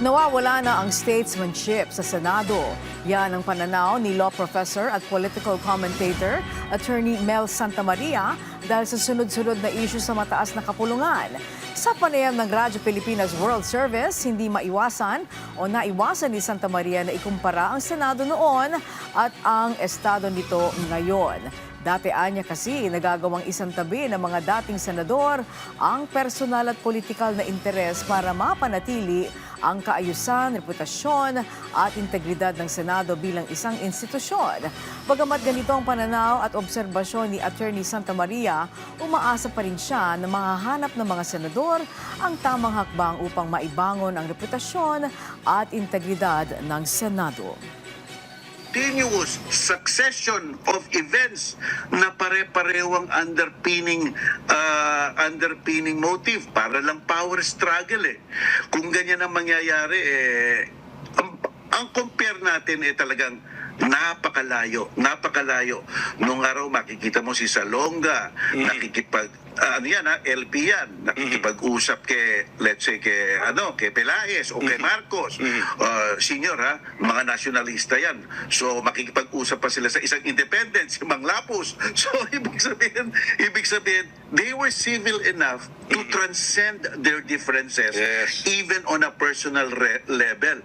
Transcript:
Nawawala na ang statesmanship sa Senado. Yan ang pananaw ni law professor at political commentator, Attorney Mel Santamaria, dahil sa sunod-sunod na issue sa mataas na kapulungan. Sa panayam ng Radyo Pilipinas World Service, hindi maiwasan o naiwasan ni Santamaria na ikumpara ang Senado noon at ang estado nito ngayon. Dati anya kasi nagagawang isang tabi ng mga dating senador ang personal at politikal na interes para mapanatili ang kaayusan, reputasyon at integridad ng Senado bilang isang institusyon. Bagamat ganito ang pananaw at obserbasyon ni Attorney Santamaria, umaasa pa rin siya na mahahanap ng mga senador ang tamang hakbang upang maibangon ang reputasyon at integridad ng Senado. Continuous succession of events na pare-parewang underpinning motive para lang power struggle eh. Kung ganyan ang mangyayari ang compare natin talagang napakalayo. Nung araw makikita mo si Salonga, LP yan, nakikipag-usap let's say kay Pelaez o kay Marcos. Senior mga nasyonalista yan. So makikipag-usap pa sila sa isang independent, si Mang Lapus. So ibig sabihin, they were civil enough to transcend their differences even on a personal level.